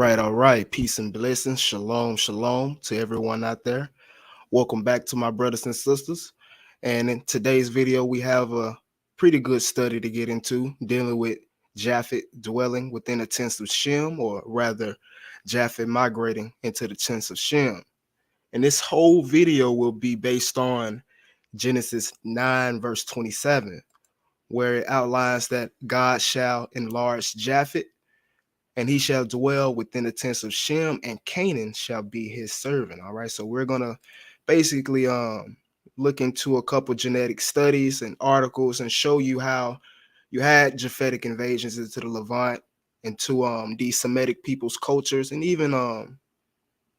All right. Peace and blessings. Shalom, shalom to everyone out there. Welcome back to my brothers and sisters. And in today's video, we have a pretty good study to get into dealing with Japhet dwelling within the tents of Shem, or rather, Japhet migrating into the tents of Shem. And this whole video will be based on Genesis 9, verse 27, where it outlines that God shall enlarge Japhet, and he shall dwell within the tents of Shem, and Canaan shall be his servant. All right. So we're gonna basically look into a couple genetic studies and articles and show you how you had Japhetic invasions into the Levant, into these Semitic people's cultures, and even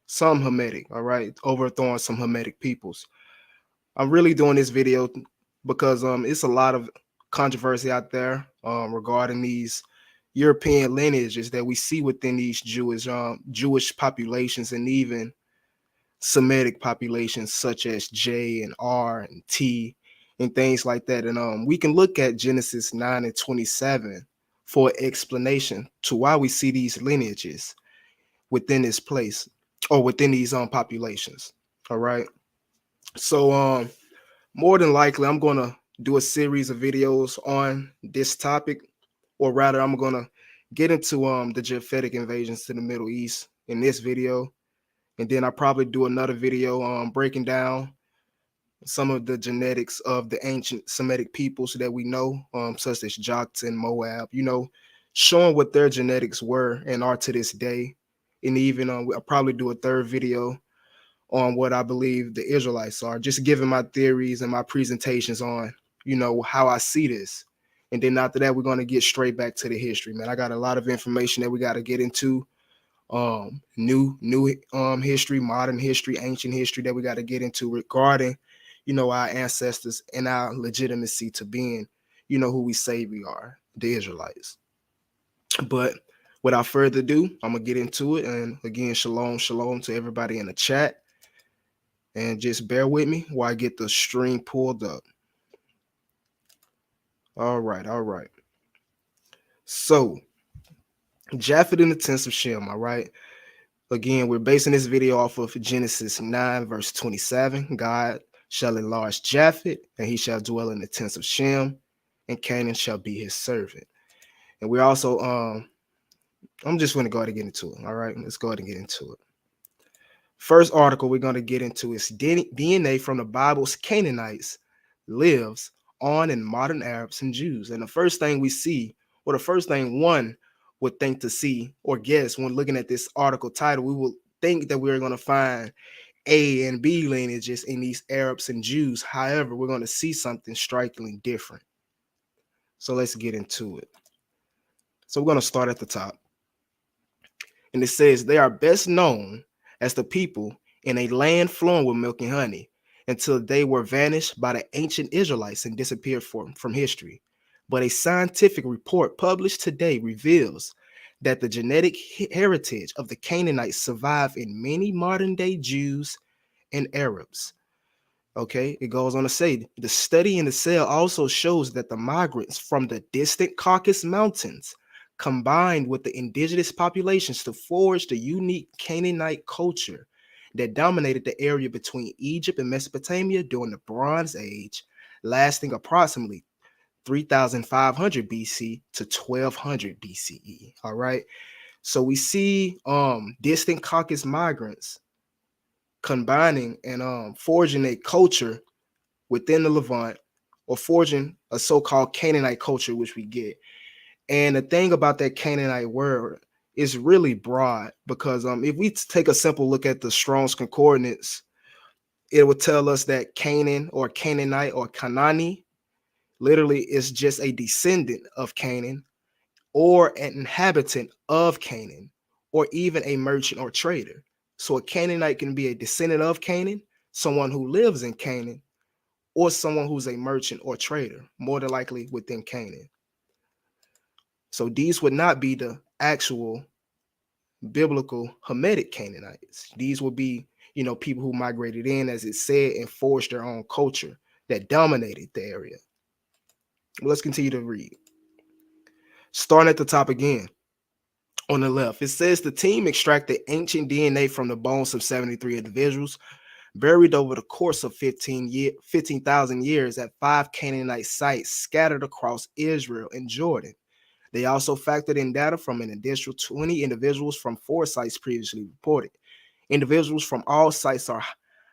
some Hamitic, all right, overthrowing some Hamitic peoples. I'm really doing this video because it's a lot of controversy out there regarding these European lineages that we see within these Jewish populations, and even Semitic populations such as J and R and T and things like that. And we can look at Genesis 9 and 27 for explanation to why we see these lineages within this place, or within these populations. All right. So more than likely I'm gonna do a series of videos on this topic, or rather I'm gonna get into the Japhetic invasions to the Middle East in this video, and then I'll probably do another video breaking down some of the genetics of the ancient Semitic peoples that we know, such as Joktan, Moab, showing what their genetics were and are to this day. And even I'll probably do a third video on what I believe the Israelites are, just giving my theories and my presentations on, how I see this. And then after that, we're going to get straight back to the history, man. I got a lot of information that we got to get into, new history, modern history, ancient history that we got to get into regarding, our ancestors and our legitimacy to being, who we say we are, the Israelites. But without further ado, I'm going to get into it. And again, shalom, shalom to everybody in the chat. And just bear with me while I get the stream pulled up. All right. So, Japhet in the tents of Shem, all right? Again, we're basing this video off of Genesis 9, verse 27. God shall enlarge Japhet, and he shall dwell in the tents of Shem, and Canaan shall be his servant. And we're also, I'm just going to go ahead and get into it, all right? Let's go ahead and get into it. First article we're going to get into is DNA from the Bible's Canaanites lives on in modern Arabs and Jews. And the first thing we see, or the first thing one would think to see or guess when looking at this article title, we will think that we're going to find A and B lineages in these Arabs and Jews. However, we're going to see something strikingly different. So let's get into it. So we're going to start at the top. And it says, they are best known as the people in a land flowing with milk and honey, until they were vanished by the ancient Israelites and disappeared from history. But a scientific report published today reveals that the genetic heritage of the Canaanites survive in many modern-day Jews and Arabs. Okay, it goes on to say, the study in the cell also shows that the migrants from the distant Caucasus Mountains combined with the indigenous populations to forge the unique Canaanite culture that dominated the area between Egypt and Mesopotamia during the Bronze Age, lasting approximately 3,500 BC to 1,200 BCE. All right. So we see distant Caucasus migrants combining and forging a culture within the Levant, or forging a so-called Canaanite culture, which we get. And the thing about that Canaanite word is really broad, because if we take a simple look at the Strong's Concordance, it would tell us that Canaan or Canaanite or Kanani literally is just a descendant of Canaan, or an inhabitant of Canaan, or even a merchant or trader. So a Canaanite can be a descendant of Canaan, someone who lives in Canaan, or someone who's a merchant or trader, more than likely within Canaan. So these would not be the actual biblical Hamitic Canaanites. These would be, people who migrated in, as it said, and forged their own culture that dominated the area. Let's continue to read. Starting at the top again. On the left, it says the team extracted ancient DNA from the bones of 73 individuals buried over the course of 15,000 years at 5 Canaanite sites scattered across Israel and Jordan. They also factored in data from an additional 20 individuals from 4 sites previously reported. Individuals from all sites are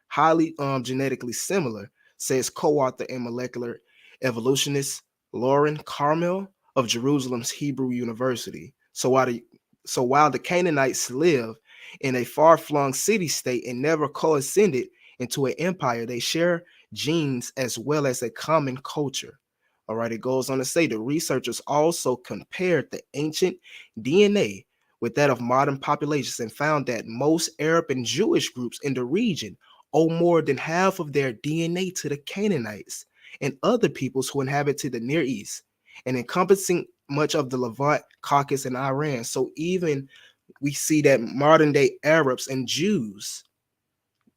highly genetically similar, says co-author and molecular evolutionist Lauren Carmel of Jerusalem's Hebrew University. So while the Canaanites live in a far-flung city-state and never coascended into an empire, they share genes as well as a common culture. All right, it goes on to say the researchers also compared the ancient DNA with that of modern populations and found that most Arab and Jewish groups in the region owe more than half of their DNA to the Canaanites and other peoples who inhabited the Near East and encompassing much of the Levant, Caucasus, and Iran. So even we see that modern day Arabs and Jews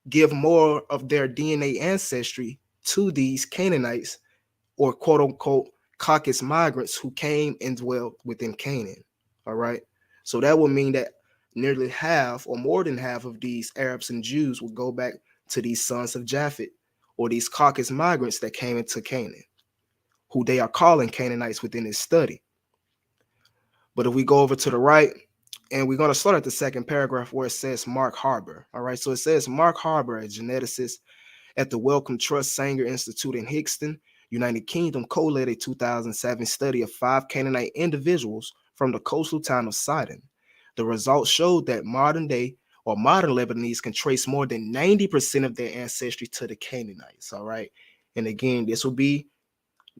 give more of their DNA ancestry to these Canaanites or quote unquote Caucasus migrants who came and dwelt within Canaan. All right. So that would mean that nearly half or more than half of these Arabs and Jews will go back to these sons of Japhet or these Caucasus migrants that came into Canaan, who they are calling Canaanites within this study. But if we go over to the right, and we're going to start at the second paragraph where it says Mark Harbour. All right. So it says Mark Harbour, a geneticist at the Wellcome Trust Sanger Institute in Hickston, United Kingdom, co-led a 2007 study of 5 Canaanite individuals from the coastal town of Sidon. The results showed that modern Lebanese can trace more than 90% of their ancestry to the Canaanites. All right. And again, this will be,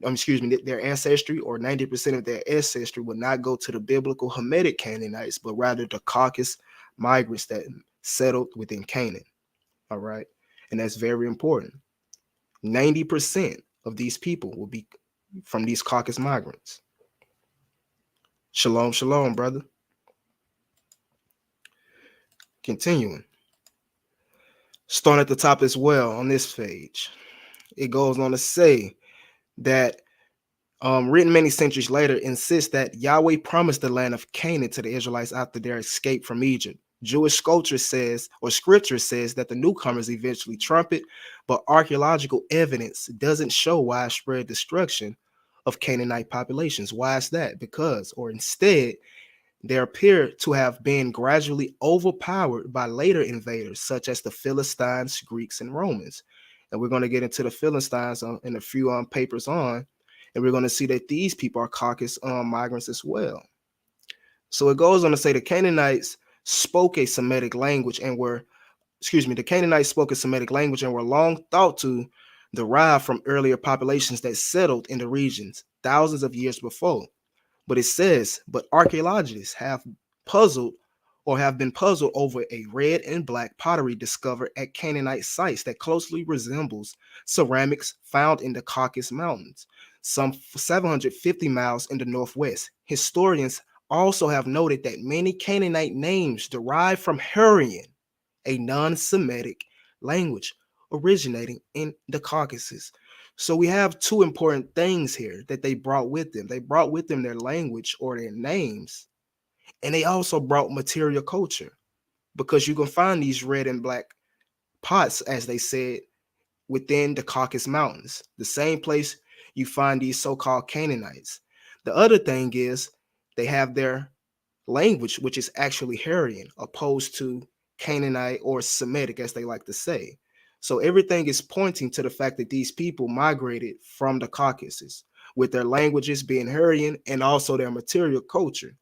their ancestry or 90% of their ancestry would not go to the biblical Hamitic Canaanites, but rather the Caucasus migrants that settled within Canaan. All right. And that's very important. 90% of these people will be from these Caucasus migrants. Shalom, shalom, brother. Continuing. Starting at the top as well on this page. It goes on to say that written many centuries later, insists that Yahweh promised the land of Canaan to the Israelites after their escape from Egypt. Jewish scripture says that the newcomers eventually trumpet, but archaeological evidence doesn't show widespread destruction of Canaanite populations. Why is that? Instead, they appear to have been gradually overpowered by later invaders, such as the Philistines, Greeks, and Romans. And we're going to get into the Philistines in a few papers on, and we're going to see that these people are Caucasus migrants as well. So it goes on to say the Canaanites spoke a Semitic language and were long thought to derive from earlier populations that settled in the regions thousands of years before. But it says, but archaeologists have been puzzled over a red and black pottery discovered at Canaanite sites that closely resembles ceramics found in the Caucasus Mountains, some 750 miles in the northwest. Historians also have noted that many Canaanite names derive from Hurrian, a non-Semitic language originating in the Caucasus. So we have two important things here that they brought with them. They brought with them their language or their names, and they also brought material culture, because you can find these red and black pots, as they said, within the Caucasus Mountains, the same place you find these so-called Canaanites. The other thing is they have their language, which is actually Hurrian, opposed to Canaanite or Semitic, as they like to say. So everything is pointing to the fact that these people migrated from the Caucasus, with their languages being Hurrian and also their material culture.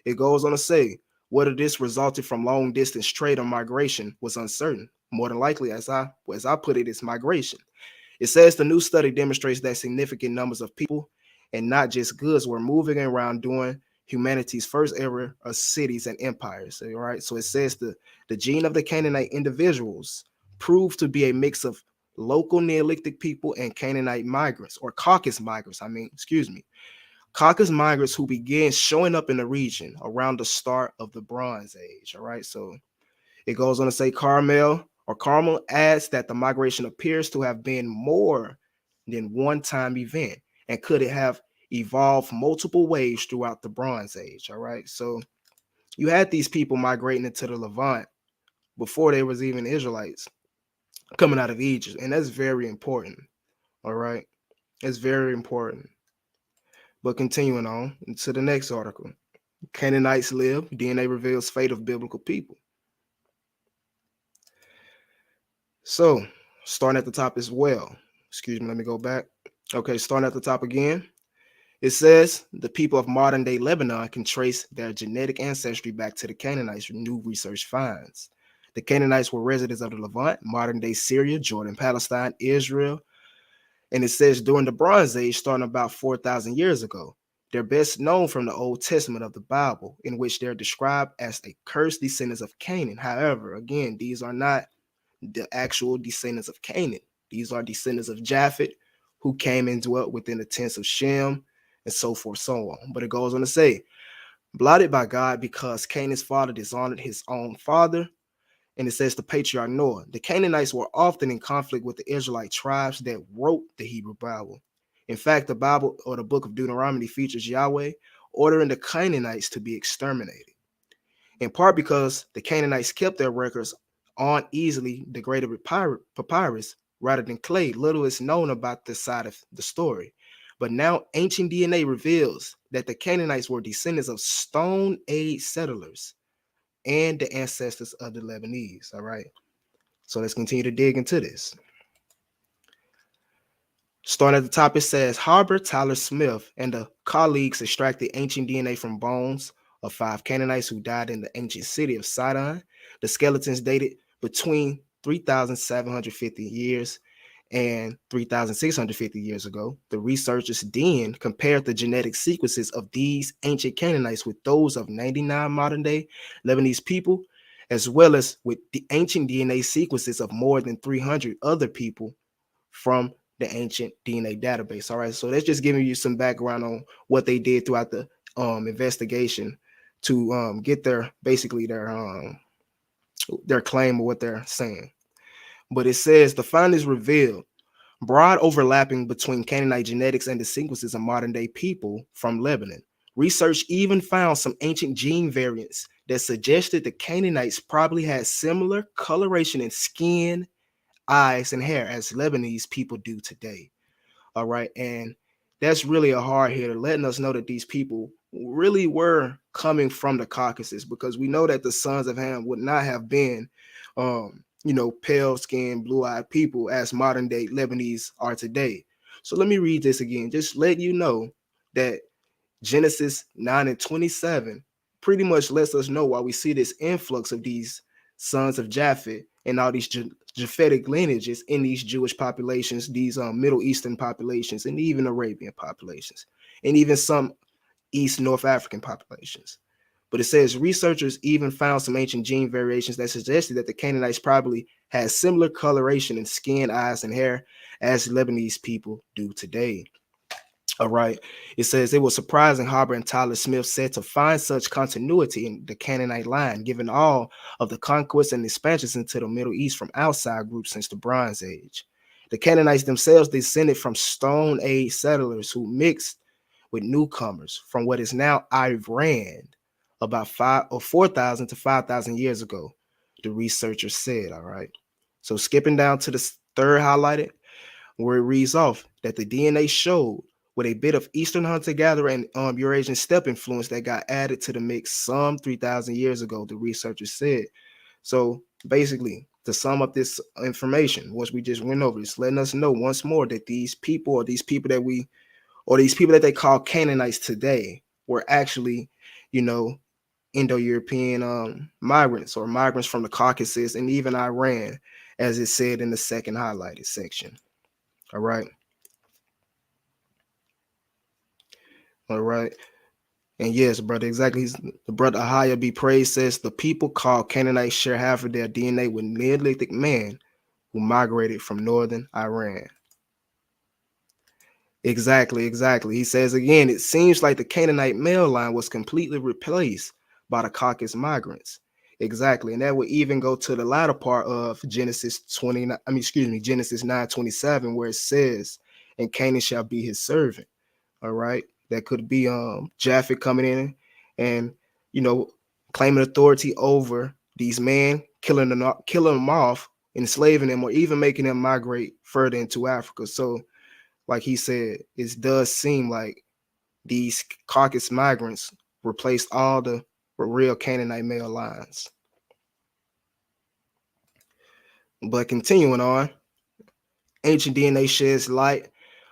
It goes on to say, whether this resulted from long distance trade or migration was uncertain. More than likely, as I put it, it's migration. It says the new study demonstrates that significant numbers of people and not just goods were moving around during humanity's first era of cities and empires. All right. So it says the gene of the Canaanite individuals proved to be a mix of local Neolithic people and Canaanite migrants, or Caucasus migrants. Caucasus migrants who began showing up in the region around the start of the Bronze Age. All right. So it goes on to say Carmel adds that the migration appears to have been more than one-time event and could it have evolved multiple ways throughout the Bronze Age. All right. So You had these people migrating into the Levant before there was even Israelites coming out of Egypt. And that's very important. All right. It's very important. But continuing on to the next article. Canaanites live, DNA reveals fate of biblical people. So, starting at the top as well. Excuse me, let me go back. Okay, starting at the top again. It says the people of modern day Lebanon can trace their genetic ancestry back to the Canaanites, new research finds. The Canaanites were residents of the Levant, modern day Syria, Jordan, Palestine, Israel, and it says during the Bronze Age, starting about 4,000 years ago. They're best known from the Old Testament of the Bible, in which they're described as a cursed descendants of Canaan. However, again, these are not the actual descendants of Canaan. These are descendants of Japhet, who came and dwelt within the tents of Shem, and so forth, so on. But it goes on to say, blotted by God because Canaan's father dishonored his own father. And it says the patriarch Noah. The Canaanites were often in conflict with the Israelite tribes that wrote the Hebrew Bible. In fact, the Bible or the book of Deuteronomy features Yahweh ordering the Canaanites to be exterminated, in part because the Canaanites kept their records on easily degraded papyrus rather than clay. Little is known about this side of the story. But now ancient DNA reveals that the Canaanites were descendants of Stone Age settlers and the ancestors of the Lebanese. All right. So let's continue to dig into this. Starting at the top, it says Harbor Tyler Smith and the colleagues extracted ancient DNA from bones of 5 Canaanites who died in the ancient city of Sidon. The skeletons dated between 3,750 years and 3,650 years ago. The researchers then compared the genetic sequences of these ancient Canaanites with those of 99 modern day Lebanese people, as well as with the ancient DNA sequences of more than 300 other people from the ancient DNA database. All right, so that's just giving you some background on what they did throughout the investigation to get their basically their claim of what they're saying. But it says the findings revealed broad overlapping between Canaanite genetics and the sequences of modern day people from Lebanon. Research even found some ancient gene variants that suggested the Canaanites probably had similar coloration in skin, eyes, and hair as Lebanese people do today. All right. And that's really a hard hitter, letting us know that these people really were coming from the Caucasus, because we know that the sons of Ham would not have been, pale skinned, blue eyed people as modern day Lebanese are today. So let me read this again, just let you know that Genesis 9 and 27 pretty much lets us know why we see this influx of these sons of Japhet and all these Japhetic lineages in these Jewish populations, these Middle Eastern populations, and even Arabian populations, and even some East North African populations. But it says researchers even found some ancient gene variations that suggested that the Canaanites probably had similar coloration in skin, eyes, and hair as Lebanese people do today. All right. It says it was surprising, Harbor and Tyler Smith said, to find such continuity in the Canaanite line, given all of the conquests and expansions into the Middle East from outside groups since the Bronze Age. The Canaanites themselves descended from Stone Age settlers who mixed with newcomers from what is now Iran about 4,000 to 5,000 years ago, the researchers said. All right. So skipping down to the third highlighted, where it reads off that the DNA showed with a bit of Eastern hunter-gatherer and Eurasian steppe influence that got added to the mix some 3,000 years ago, the researchers said. So basically, to sum up this information, once we just went over, it's letting us know once more that these people, or these people that they call Canaanites today, were actually, Indo-European migrants, or migrants from the Caucasus and even Iran, as it said in the second highlighted section. All right. All right. And yes, brother, exactly. The brother Ahaya be praised says the people called Canaanites share half of their DNA with Neolithic man who migrated from northern Iran. Exactly, exactly. He says again, it seems like the Canaanite male line was completely replaced by the Caucasus migrants. Exactly. And that would even go to the latter part of Genesis 9:27, where it says, and Canaan shall be his servant. All right. That could be Japhet coming in and, you know, claiming authority over these men, killing them off, enslaving them, or even making them migrate further into Africa. So, like he said, it does seem like these Caucasus migrants replaced all the real Canaanite male lines. But continuing on, ancient DNA sheds light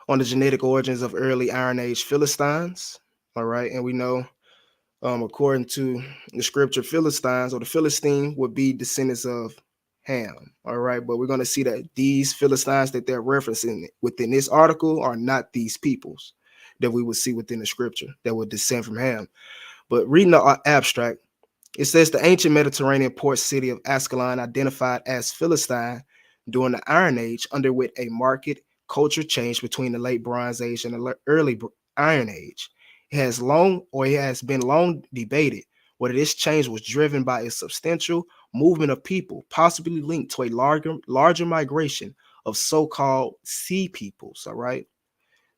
on the genetic origins of early Iron Age Philistines. All right, and we know, according to the scripture, Philistines or the Philistine would be descendants of Ham. All right, but we're going to see that these Philistines that they're referencing within this article are not these peoples that we would see within the scripture that would descend from Ham. But reading the abstract, it says the ancient Mediterranean port city of Ascalon, identified as Philistine during the Iron Age, underwent a marked culture change between the late Bronze Age and the early Iron Age. It has been long debated whether this change was driven by a substantial movement of people, possibly linked to a larger migration of so-called sea peoples. All right.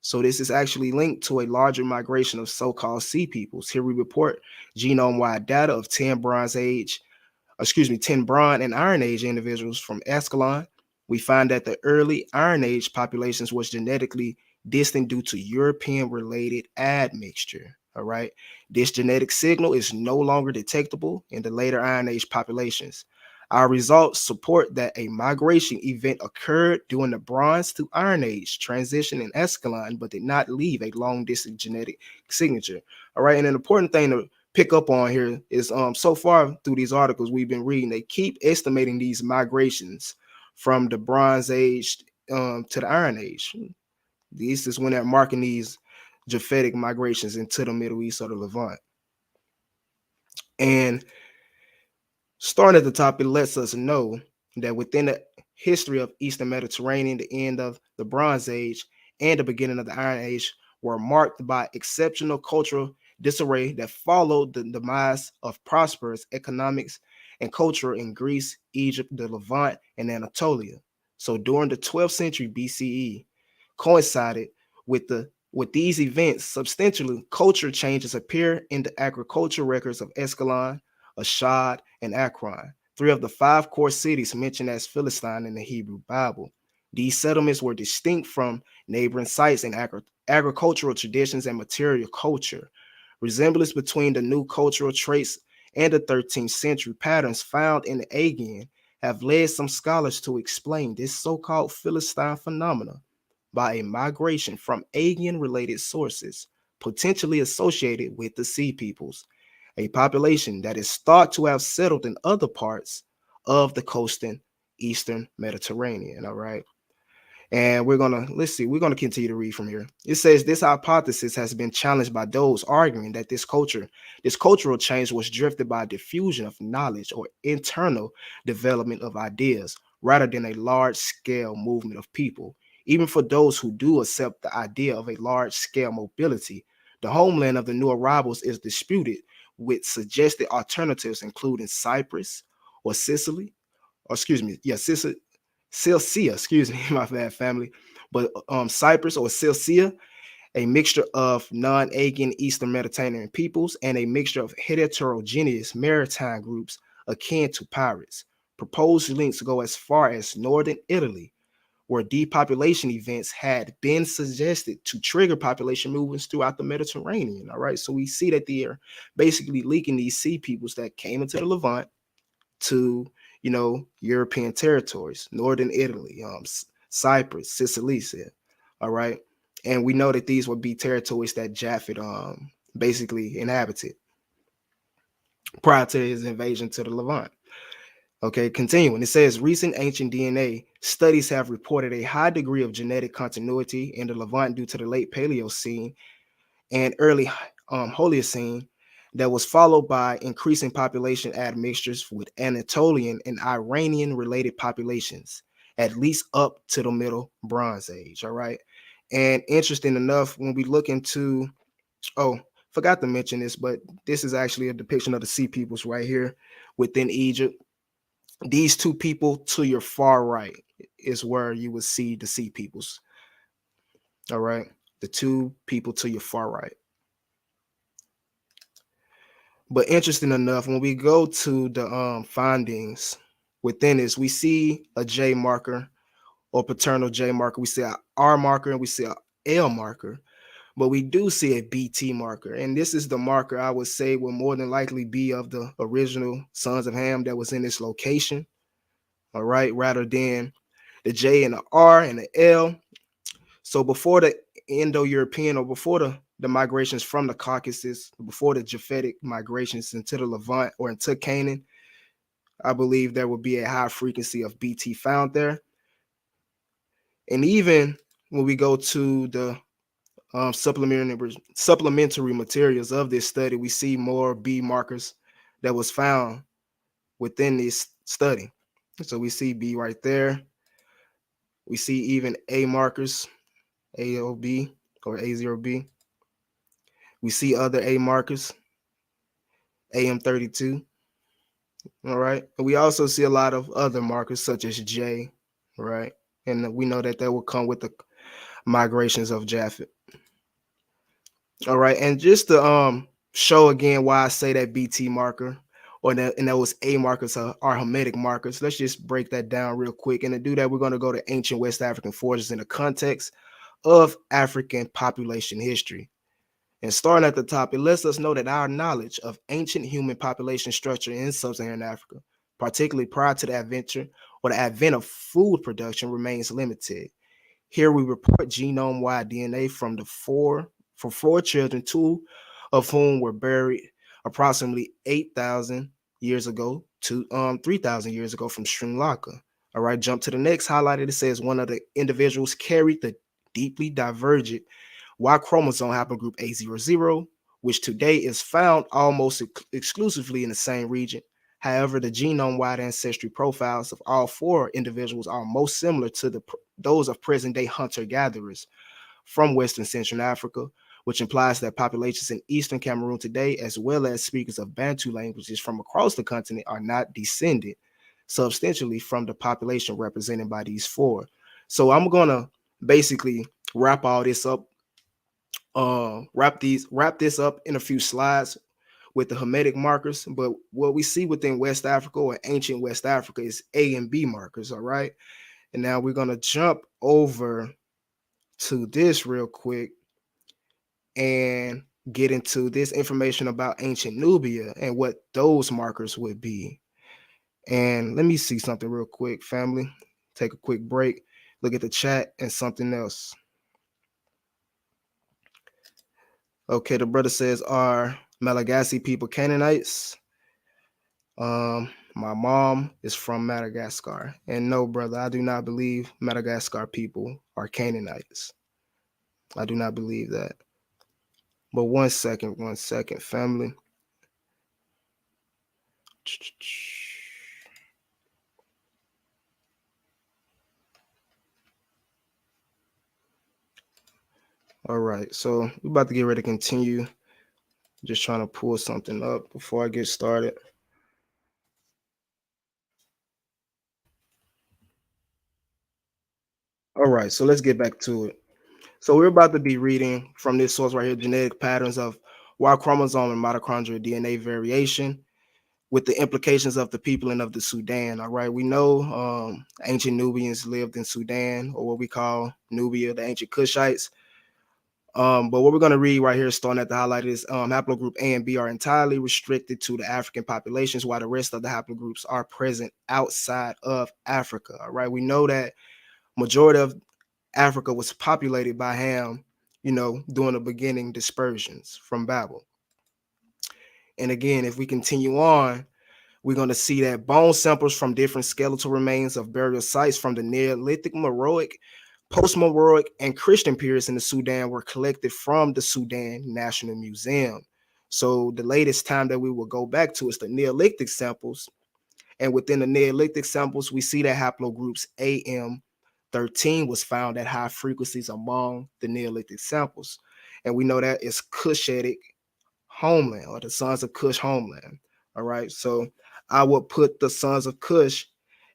So this is actually linked to a larger migration of so-called sea peoples. Here we report genome-wide data of 10 Bronze and Iron Age individuals from Ascalon. We find that the early Iron Age populations was genetically distant due to European-related admixture. All right. This genetic signal is no longer detectable in the later Iron Age populations. Our results support that a migration event occurred during the Bronze to Iron Age transition in Escalon, but did not leave a long distance genetic signature. All right. And an important thing to pick up on here is so far through these articles we've been reading, they keep estimating these migrations from the Bronze Age to the Iron Age. This is when they're marking these Japhetic migrations into the Middle East or the Levant. And starting at the top, it lets us know that within the history of Eastern Mediterranean, the end of the Bronze Age and the beginning of the Iron Age were marked by exceptional cultural disarray that followed the demise of prosperous economics and culture in Greece, Egypt, the Levant, and Anatolia. So during the 12th century BCE, coincided with these events, substantially culture changes appear in the agricultural records of Escalon, Ashdod, and Akron, three of the five core cities mentioned as Philistine in the Hebrew Bible. These settlements were distinct from neighboring sites in agricultural traditions and material culture. Resemblance between the new cultural traits and the 13th century patterns found in the Aegean have led some scholars to explain this so-called Philistine phenomena by a migration from Aegean-related sources, potentially associated with the Sea Peoples, a population that is thought to have settled in other parts of the coastal Eastern Mediterranean. All right. And we're gonna continue to read from here. It says this hypothesis has been challenged by those arguing that this cultural change was drifted by diffusion of knowledge or internal development of ideas rather than a large-scale movement of people. Even for those who do accept the idea of a large-scale mobility, the homeland of the new arrivals is disputed, with suggested alternatives including Cyprus or Sicily, or excuse me, yeah, Cilcia, excuse me, my bad family, but Cyprus or Cilcia, a mixture of non-Aegean Eastern Mediterranean peoples and a mixture of heterogeneous maritime groups akin to pirates. Proposed links go as far as northern Italy, where depopulation events had been suggested to trigger population movements throughout the Mediterranean. All right, so we see that they are basically linking these sea peoples that came into the Levant to, European territories, northern Italy, Cyprus, Sicily. All right, and we know that these would be territories that Japhet basically inhabited prior to his invasion to the Levant. Okay, continuing, it says recent ancient DNA studies have reported a high degree of genetic continuity in the Levant due to the late Paleocene and early Holocene that was followed by increasing population admixtures with Anatolian and Iranian related populations, at least up to the Middle Bronze Age. All right. And interesting enough, when we look into, oh, forgot to mention this, but this is actually a depiction of the Sea Peoples right here within Egypt. These two people to your far right is where you would see the Sea Peoples. All right. The two people to your far right. But interesting enough, when we go to the findings within this, we see a J marker or paternal J marker. We see a R marker and we see a L marker, but we do see a BT marker. And this is the marker I would say will more than likely be of the original sons of Ham that was in this location. All right, rather than the J and the R and the L. So before the Indo-European or before the migrations from the Caucasus, before the Japhetic migrations into the Levant or into Canaan, I believe there would be a high frequency of BT found there. And even when we go to the supplementary materials of this study, we see more B markers that was found within this study. So we see B right there. We see even A markers, AOB or A0B. We see other A markers, AM32. All right. And we also see a lot of other markers such as J, right? And we know that will come with the migrations of Japhet. All right. And just to show again why I say that BT marker or that and those A markers are Hermetic markers, let's just break that down real quick. And to do that, we're going to go to ancient West African forges in the context of African population history. And starting at the top, it lets us know that our knowledge of ancient human population structure in sub-Saharan Africa, particularly prior to the advent of food production, remains limited. Here we report genome-wide DNA from four children, two of whom were buried approximately 8,000 years ago to 3,000 years ago from Sri Lanka. All right, jump to the next highlighted. It says one of the individuals carried the deeply divergent Y chromosome haplogroup A00, which today is found almost exclusively in the same region. However, the genome-wide ancestry profiles of all four individuals are most similar to those of present-day hunter-gatherers from Western Central Africa, which implies that populations in Eastern Cameroon today, as well as speakers of Bantu languages from across the continent, are not descended substantially from the population represented by these four. So I'm going to basically wrap all this up wrap this up in a few slides with the Hermetic markers. But what we see within West Africa or ancient West Africa is A and B markers. All right. And now we're going to jump over to this real quick and get into this information about ancient Nubia and what those markers would be. And let me see something real quick, family. Take a quick break, look at the chat and something else. Okay, the brother says, are Malagasy people Canaanites? My mom is from Madagascar. And no, brother, I do not believe Madagascar people are Canaanites. I do not believe that. But one second, family. All right, so we're about to get ready to continue. Just trying to pull something up before I get started. All right, so let's get back to it. So we're about to be reading from this source right here, genetic patterns of Y chromosome and mitochondrial DNA variation with the implications of the people and of the Sudan. All right, we know ancient Nubians lived in Sudan, or what we call Nubia, the ancient Kushites. But what we're going to read right here, starting at the highlight, is haplogroup A and B are entirely restricted to the African populations, while the rest of the haplogroups are present outside of Africa. All right, we know that majority of Africa was populated by Ham, during the beginning dispersions from Babel. And again, if we continue on, we're going to see that bone samples from different skeletal remains of burial sites from the Neolithic, Meroic, post-Meroic, and Christian periods in the Sudan were collected from the Sudan National Museum. So the latest time that we will go back to is the Neolithic samples. And within the Neolithic samples, we see that haplogroups AM13 was found at high frequencies among the Neolithic samples. And we know that it's Cushitic homeland, or the sons of Cush homeland. All right. So I would put the sons of Cush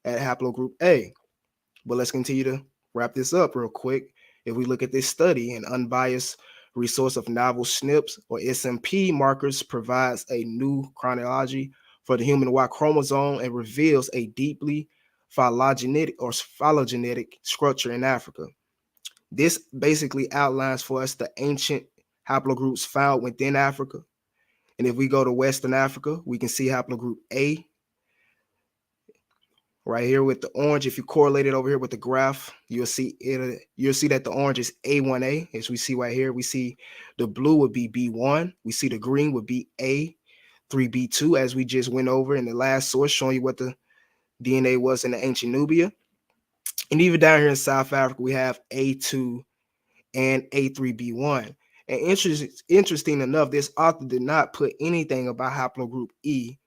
at haplogroup A. But let's continue to wrap this up real quick. If we look at this study and unbiased resource of novel SNPs or SMP markers provides a new chronology for the human Y chromosome and reveals a deeply phylogenetic structure in Africa. This basically outlines for us the ancient haplogroups found within Africa. And if we go to Western Africa, we can see haplogroup A right here with the orange. If you correlate it over here with the graph, you'll see it. You'll see that the orange is A1A, as we see right here. We see the blue would be B1. We see the green would be A3B2, as we just went over in the last source, showing you what the DNA was in the ancient Nubia. And even down here in South Africa, we have A2 and A3B1. And interesting enough, this author did not put anything about haplogroup E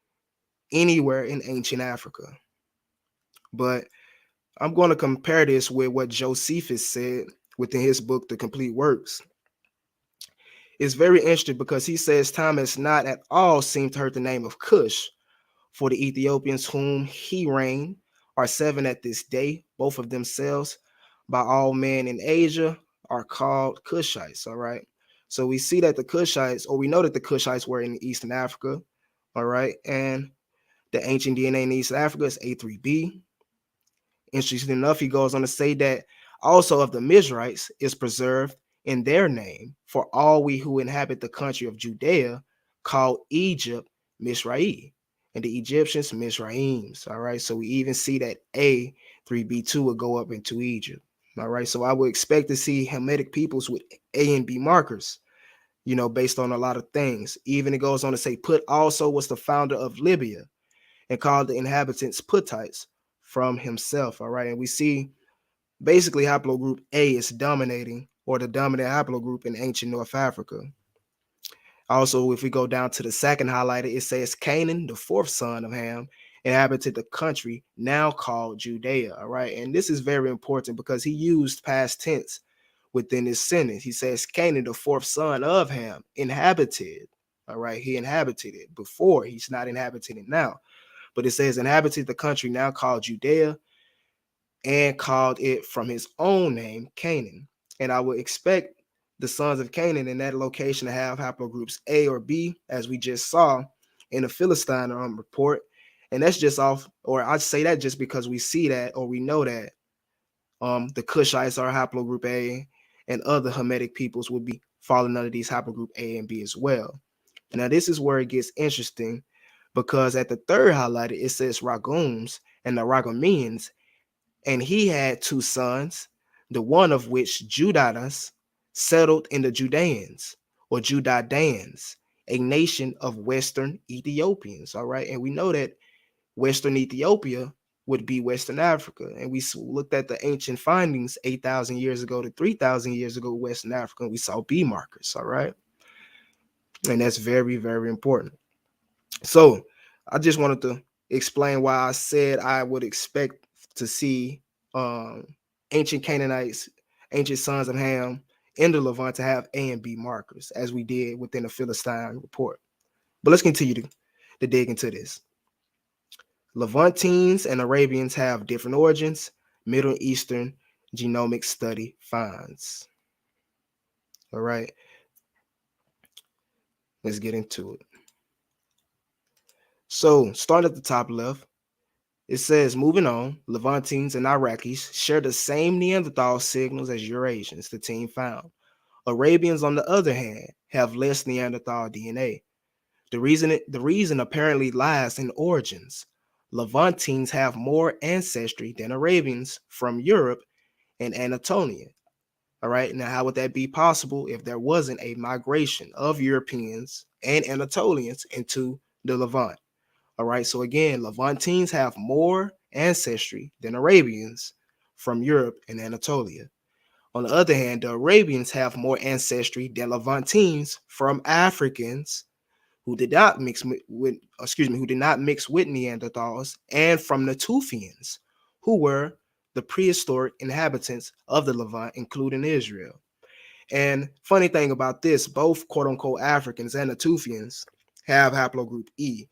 anywhere in ancient Africa. But I'm going to compare this with what Josephus said within his book, The Complete Works. It's very interesting because he says time has not at all seemed to hurt the name of Cush, for the Ethiopians whom he reigned are 7 at this day, both of themselves by all men in Asia are called Cushites. All right. So we see that the Cushites, or we know that the Cushites were in Eastern Africa. All right. And the ancient DNA in East Africa is A3B. Interesting enough, he goes on to say that also of the Mizrahites is preserved in their name, for all we who inhabit the country of Judea called Egypt Mizrahi, and the Egyptians Mizrahims. All right, so we even see that A3B2 will go up into Egypt. All right, so I would expect to see Hamitic peoples with A and B markers, based on a lot of things. Even it goes on to say Put also was the founder of Libya and called the inhabitants Puttites from himself. All right. And we see basically haplogroup A is dominating, or the dominant haplogroup in ancient North Africa. Also, if we go down to the second highlighted, it says Canaan, the fourth son of Ham, inhabited the country now called Judea. All right. And this is very important because he used past tense within his sentence. He says Canaan, the fourth son of Ham, inhabited. All right. He inhabited it before. He's not inhabiting it now. But it says inhabited the country now called Judea and called it from his own name, Canaan. And I would expect the sons of Canaan in that location to have haplogroups A or B, as we just saw in the Philistine report. And that's just off, or I'd say that just because we see that, or we know that the Cushites are haplogroup A, and other Hamitic peoples would be falling under these haplogroup A and B as well. Now, this is where it gets interesting, because at the third highlighted, it says Ragums and the Ragameans, and he had 2 sons, the one of which, Judadas, settled in the Judeans or Judadans, a nation of Western Ethiopians. All right. And we know that Western Ethiopia would be Western Africa. And we looked at the ancient findings 8,000 years ago to 3,000 years ago, Western Africa, and we saw B markers. All right. And that's very, very important. So I just wanted to explain why I said I would expect to see ancient Canaanites, ancient sons of Ham in the Levant to have A and B markers, as we did within the Philistine report. But let's continue to dig into this. Levantines and Arabians have different origins, Middle Eastern genomic study finds. All right, let's get into it. So start at the top left. It says, moving on, Levantines and Iraqis share the same Neanderthal signals as Eurasians, the team found. Arabians, on the other hand, have less Neanderthal DNA. The reason apparently lies in origins. Levantines have more ancestry than Arabians from Europe and Anatolia. All right, now how would that be possible if there wasn't a migration of Europeans and Anatolians into the Levant? All right, so again, Levantines have more ancestry than Arabians from Europe and Anatolia. On the other hand, the Arabians have more ancestry than Levantines from Africans who did not mix with Neanderthals, and from Natufians, who were the prehistoric inhabitants of the Levant, including Israel. And funny thing about this, both quote unquote Africans and Natufians have haplogroup E.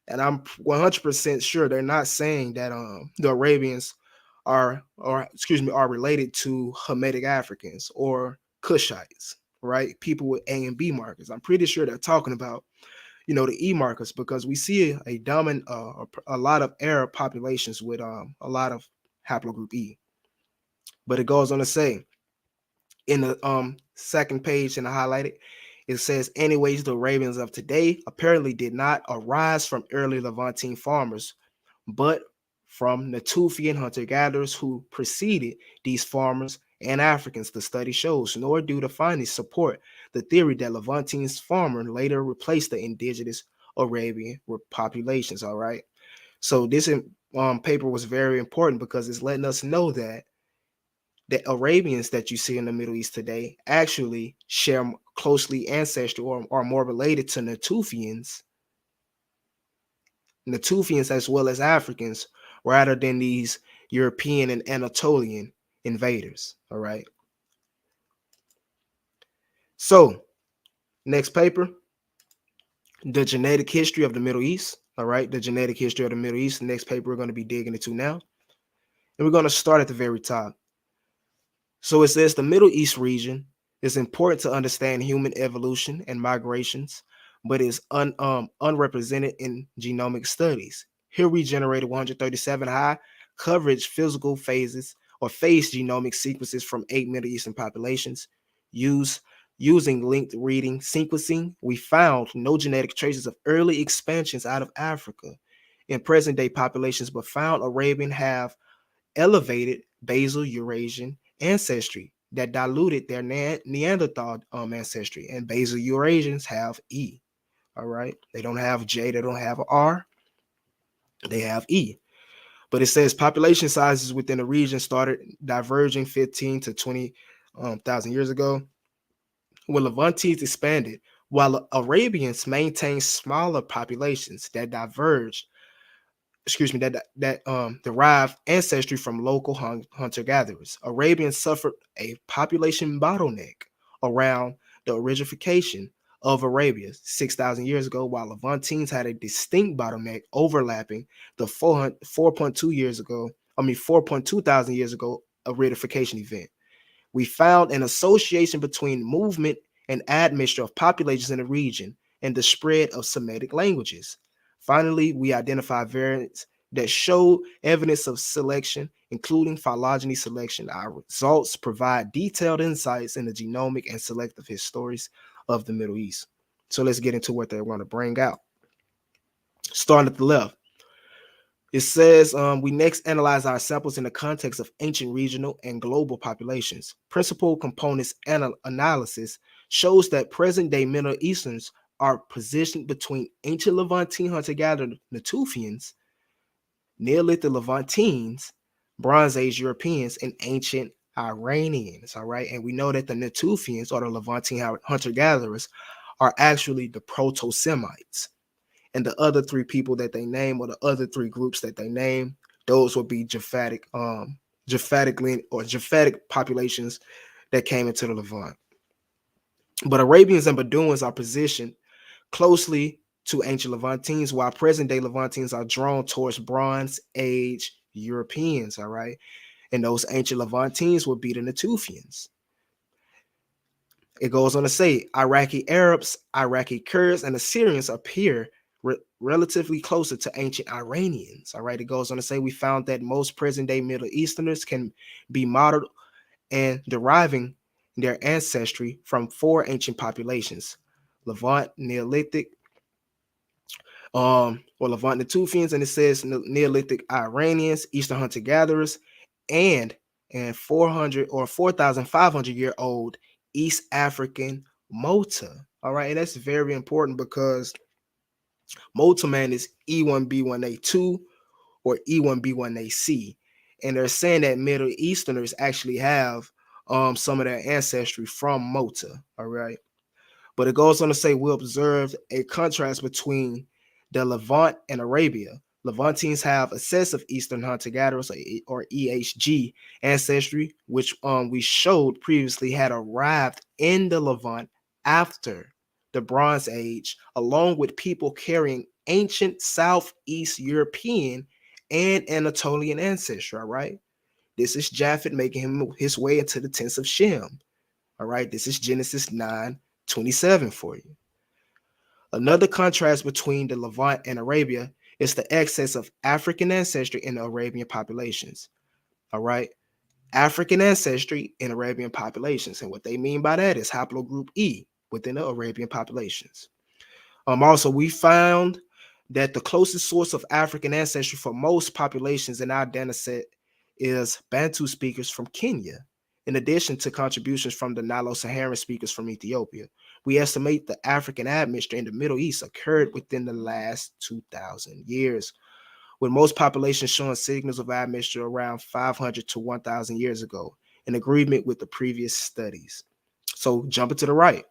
And I'm 100% sure they're not saying that the Arabians are related to Hamitic Africans or Cushites. right? People with A and B markers. I'm pretty sure they're talking about, the E markers, because we see a dominant, a lot of Arab populations with a lot of haplogroup E. But it goes on to say in the second page, and I highlighted, it says, anyways, the Arabians of today apparently did not arise from early Levantine farmers, but from Natufian hunter-gatherers who preceded these farmers and Africans. The study shows, nor do the findings support the theory that Levantine's farmer later replaced the indigenous Arabian populations. All right. So this paper was very important because it's letting us know that the Arabians that you see in the Middle East today actually share closely ancestry or are more related to Natufians as well as Africans, rather than these European and Anatolian invaders. All right. So, next paper, the genetic history of the Middle East. All right. The genetic history of the Middle East. The next paper we're going to be digging into now. And we're going to start at the very top. So it says the Middle East region is important to understand human evolution and migrations, but is unrepresented in genomic studies. Here we generated 137 high coverage physical phases or phase genomic sequences from 8 Middle Eastern populations. Using linked reading sequencing, we found no genetic traces of early expansions out of Africa in present day populations, but found Arabian have elevated basal Eurasian ancestry that diluted their Neanderthal ancestry, and basal Eurasians have E. All right, they don't have J, they don't have R, they have E. But it says population sizes within the region started diverging 15 to 20,000 years ago, when Levantines expanded, while Arabians maintained smaller populations that diverged that derive ancestry from local hunter-gatherers. Arabians suffered a population bottleneck around the origification of Arabia 6,000 years ago, while Levantines had a distinct bottleneck overlapping the 4.2 years ago, 4.2 thousand years ago, aridification event. We found an association between movement and admixture of populations in the region and the spread of Semitic languages. Finally, we identified variants that show evidence of selection, including phylogeny selection. Our results provide detailed insights in the genomic and selective histories of the Middle East. So let's get into what they want to bring out. Starting at the left, it says we next analyze our samples in the context of ancient regional and global populations. Principal components analysis shows that present-day Middle Easterns are positioned between ancient Levantine hunter-gatherer Natufians, Neolithic Levantines, Bronze Age Europeans, and ancient Iranians. All right, and we know that the Natufians or the Levantine hunter-gatherers are actually the Proto-Semites. And the other three people that they name, or the other three groups that they name, those would be Japhetic populations that came into the Levant. But Arabians and Bedouins are positioned closely to ancient Levantines, while present-day Levantines are drawn towards Bronze Age Europeans. All right, and those ancient Levantines would be the Natufians. It goes on to say Iraqi Arabs, Iraqi Kurds, and Assyrians appear relatively closer to ancient Iranians. All right, it goes on to say we found that most present-day Middle Easterners can be modeled and deriving their ancestry from four ancient populations: Levant, Neolithic, or Levant Natufians, and it says Neolithic Iranians, Eastern hunter-gatherers, and 400 or 4,500-year-old East African Mota. All right, and that's very important because Mota man is E1B1A2 or E1B1AC, and they're saying that Middle Easterners actually have some of their ancestry from Mota. All right, but it goes on to say we observed a contrast between the Levant and Arabia. Levantines have excessive Eastern hunter-gatherers or EHG ancestry, which we showed previously had arrived in the Levant after the Bronze Age, along with people carrying ancient Southeast European and Anatolian ancestry. All right, this is Japhet making his way into the tents of Shem. All right, this is Genesis 9:27 for you. Another contrast between the Levant and Arabia is the excess of African ancestry in the Arabian populations. All right, African ancestry in Arabian populations. And what they mean by that is haplogroup E within the Arabian populations. Also, we found that the closest source of African ancestry for most populations in our data set is Bantu speakers from Kenya, in addition to contributions from the Nilo-Saharan speakers from Ethiopia. We estimate the African admixture in the Middle East occurred within the last 2,000 years, with most populations showing signals of admixture around 500 to 1,000 years ago, in agreement with the previous studies. So jumping to the right,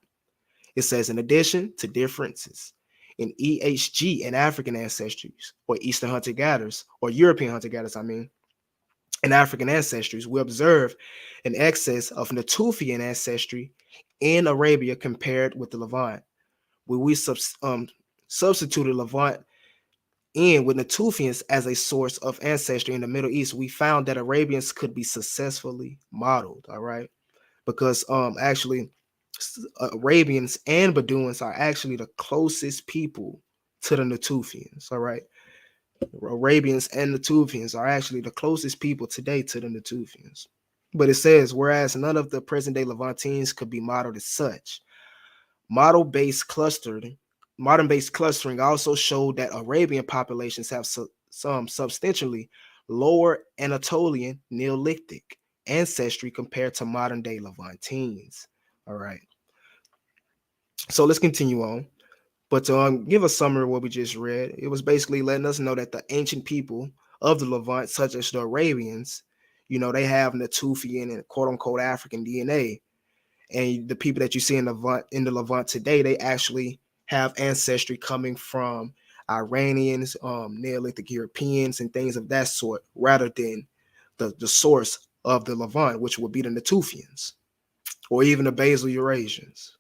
it says, in addition to differences in EHG and African ancestries, or Eastern hunter-gatherers, or European hunter-gatherers, and African ancestries, we observe an excess of Natufian ancestry in Arabia compared with the Levant. When we substituted Levant in with Natufians as a source of ancestry in the Middle East, we found that Arabians could be successfully modeled, all right? Because actually Arabians and Bedouins are actually the closest people to the Natufians, all right? Arabians and Natufians are actually the closest people today to the Natufians. But it says, whereas none of the present-day Levantines could be modeled as such, model-based clustering, modern-based clustering also showed that Arabian populations have some substantially lower Anatolian Neolithic ancestry compared to modern-day Levantines. All right. So let's continue on. But to give a summary of what we just read, it was basically letting us know that the ancient people of the Levant, such as the Arabians, they have Natufian and quote unquote African DNA. And the people that you see in the Levant today, they actually have ancestry coming from Iranians, Neolithic Europeans, and things of that sort, rather than the source of the Levant, which would be the Natufians or even the Basal Eurasians.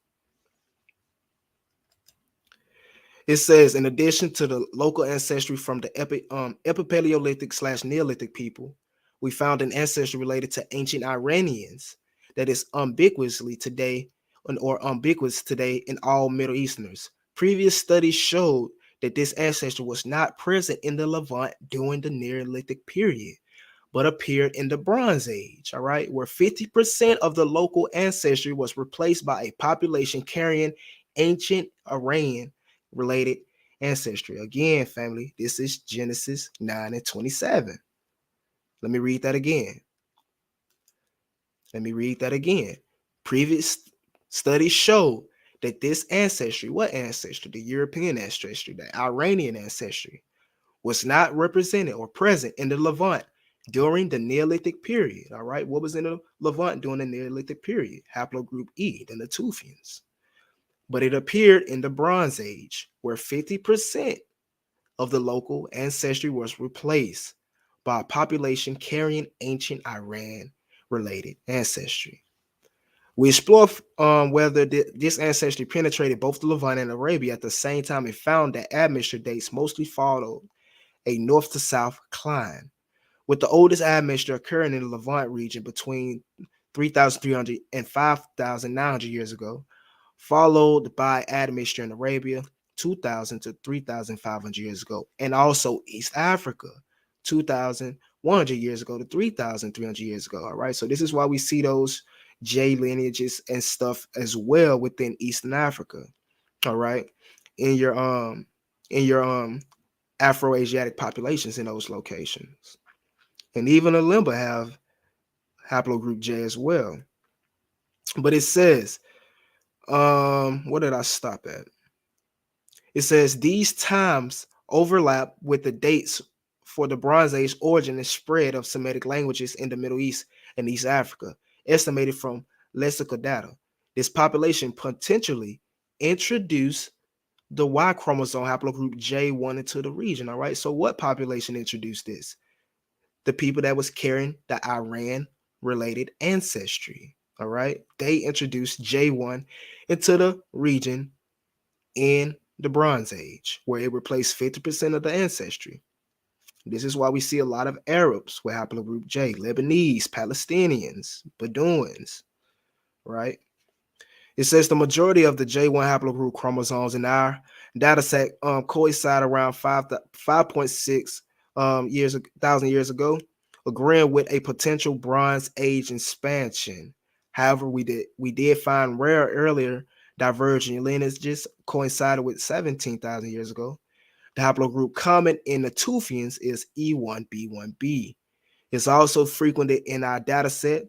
It says, in addition to the local ancestry from the Epipaleolithic / Neolithic people, we found an ancestry related to ancient Iranians that is ubiquitously today or ubiquitous today in all Middle Easterners. Previous studies showed that this ancestry was not present in the Levant during the Neolithic period, but appeared in the Bronze Age, all right, where 50% of the local ancestry was replaced by a population carrying ancient Iranian related ancestry. Again, family, this is Genesis 9:27. Let me read that again. Previous studies show that this ancestry, what ancestry? The European ancestry, the Iranian ancestry, was not represented or present in the Levant during the Neolithic period. All right, what was in the Levant during the Neolithic period? Haplogroup E, the Natufians. But it appeared in the Bronze Age, where 50% of the local ancestry was replaced by a population carrying ancient Iran-related ancestry. We explore whether this ancestry penetrated both the Levant and Arabia at the same time and found that admixture dates mostly followed a north to south climb, with the oldest admixture occurring in the Levant region between 3,300 and 5,900 years ago, followed by admixture in Arabia 2,000 to 3,500 years ago, and also East Africa 2,100 years ago to 3,300 years ago. All right, so this is why we see those J lineages and stuff as well within Eastern Africa. All right, in your Afro-Asiatic populations in those locations. And even the Limba have haplogroup J as well. But it says, what did I stop at? It says these times overlap with the dates for the Bronze Age origin and spread of Semitic languages in the Middle East and East Africa, estimated from lexical data. This population potentially introduced the Y chromosome haplogroup J1 into the region. All right. So what population introduced this? The people that was carrying the Iran related ancestry. All right. They introduced J1 into the region in the Bronze Age, where it replaced 50% of the ancestry. This is why we see a lot of Arabs with haplogroup J, Lebanese, Palestinians, Bedouins, right? It says the majority of the J1 haplogroup chromosomes in our data set coincide around 5.6 thousand years ago, agreeing with a potential Bronze Age expansion. However, we did find rare earlier divergent lineages coincided with 17,000 years ago. The haplogroup common in the Tufians is E1B1B. It's also frequented in our data set,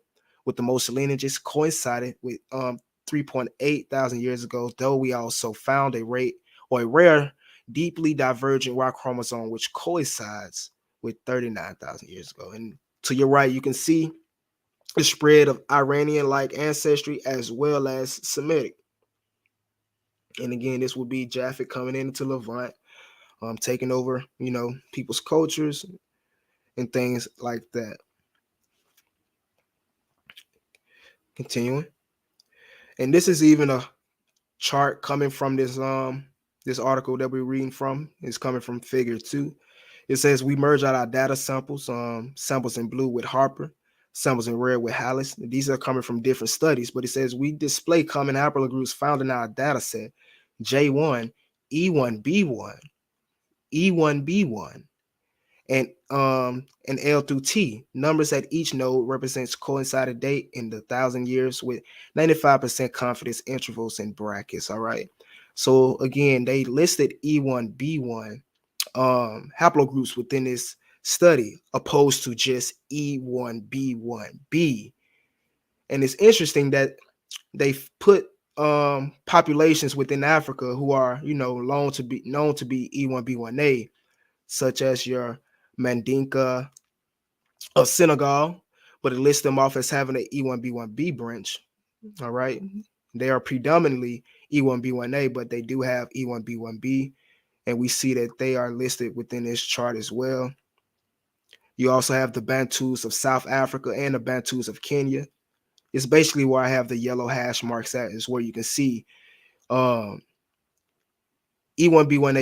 with the most lineages coincided with 3.8 thousand years ago, though we also found a rare, deeply divergent Y chromosome which coincides with 39,000 years ago. And to your right, you can see the spread of Iranian-like ancestry as well as Semitic. And again, this would be Japhet coming into Levant, taking over, people's cultures and things like that. Continuing. And this is even a chart coming from this article that we're reading from. Is coming from Figure 2. It says we merge out our data samples, samples in blue with Harper, samples in red with Hallis. These are coming from different studies, but it says we display common haplogroups found in our data set: J1, E1B1, E1B1, and L through T. Numbers at each node represents coincided date in the 1,000 years with 95% confidence intervals and brackets. All right. So again, they listed E1B1 haplogroups within this study, opposed to just E1B1B. And it's interesting that they've put populations within Africa who are, known to be E1B1A, such as your Mandinka of Senegal, but it lists them off as having an E1B1B branch. All right. They are predominantly E1B1A, but they do have E1B1B. And we see that they are listed within this chart as well. You also have the Bantus of South Africa and the Bantus of Kenya. It's basically where I have the yellow hash marks at, is where you can see E1B1A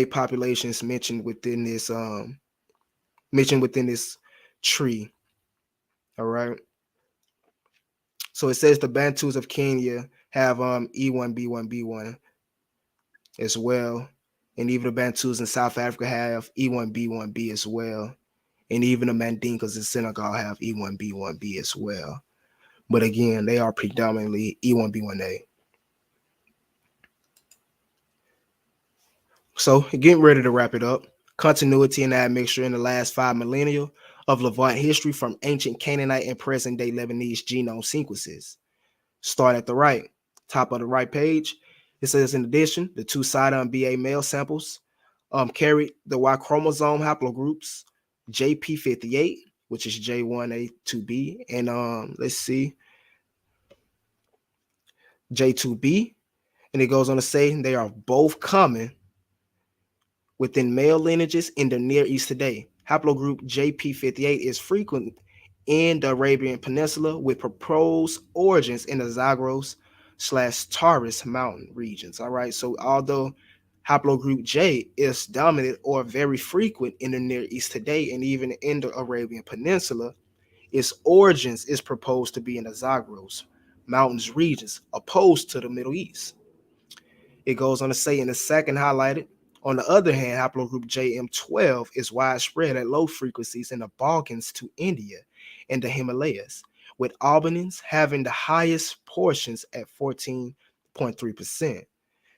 populations mentioned within this tree. All right. So it says the Bantus of Kenya have E1B1B1 as well. And even the Bantus in South Africa have E1B1B as well. And even the Mandinkas in Senegal have E1B1B as well. But again, they are predominantly E1B1A. So getting ready to wrap it up. Continuity and admixture in the last 5 millennia of Levant history from ancient Canaanite and present-day Lebanese genome sequences. Start at the right, top of the right page. It says, in addition, the two Sidon BA male samples carried the Y chromosome haplogroups JP58, which is J1A2B, and let's see, J2B. And it goes on to say they are both common within male lineages in the Near East today. Haplogroup JP58 is frequent in the Arabian Peninsula with proposed origins in the Zagros/Taurus mountain regions. All right. So although haplogroup J is dominant or very frequent in the Near East today and even in the Arabian Peninsula, its origins is proposed to be in the Zagros mountains regions, opposed to the Middle East. It goes on to say in the second highlighted, on the other hand, haplogroup JM12 is widespread at low frequencies in the Balkans to India and the Himalayas, with Albanese having the highest portions at 14.3%.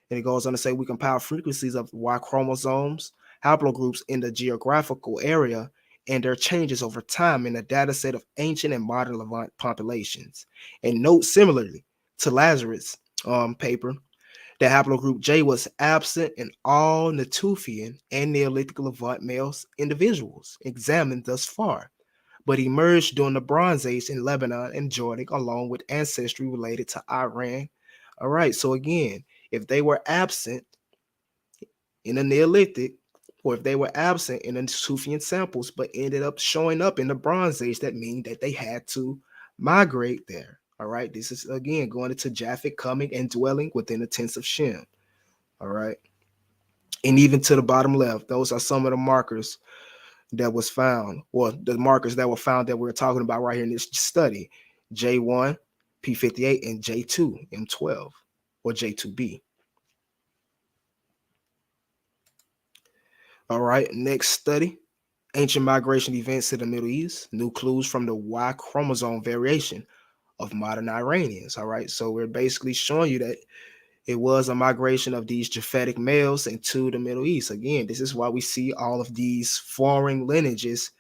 And it goes on to say we compile frequencies of Y chromosomes, haplogroups in the geographical area, and their changes over time in a data set of ancient and modern Levant populations. And note similarly to Lazarus' paper, the haplogroup J was absent in all Natufian and Neolithic Levant males individuals examined thus far, but emerged during the Bronze Age in Lebanon and Jordan, along with ancestry related to Iran. All right, so again, if they were absent in the Neolithic, or if they were absent in the Natufian samples, but ended up showing up in the Bronze Age, that means that they had to migrate there. All right, this is again going into Japhet coming and dwelling within the tents of Shem. All right, and even to the bottom left, those are some of the markers that was found, or the markers that were found that we're talking about right here in this study: J1, P58, and J2, M12, or J2b. All right, next study. Ancient migration events to the Middle East, new clues from the Y chromosome variation of modern Iranians. All right, so we're basically showing you that it was a migration of these Japhetic males into the Middle East. Again, this is why we see all of these foreign lineages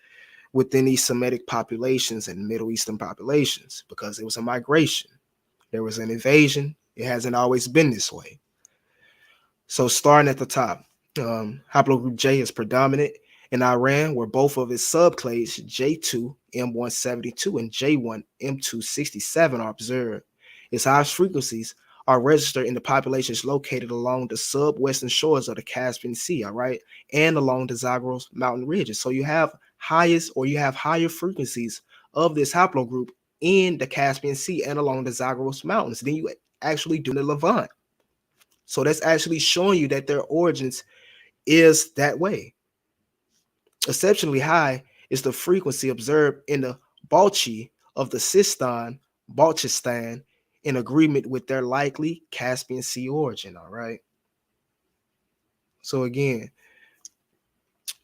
within these Semitic populations and Middle Eastern populations, because it was a migration. There was an invasion. It hasn't always been this way. So starting at the top, haplogroup J is predominant in Iran, where both of its subclades J2 M172 and J1 M267 are observed. Its highest frequencies are registered in the populations located along the sub-western shores of the Caspian Sea, all right, and along the Zagros mountain ridges. So you have higher frequencies of this haplogroup in the Caspian Sea and along the Zagros mountains than you actually do in the Levant. So that's actually showing you that their origins is that way. Exceptionally high is the frequency observed in the Balchi of the Sistan, Balchistan, in agreement with their likely Caspian Sea origin. All right. So again,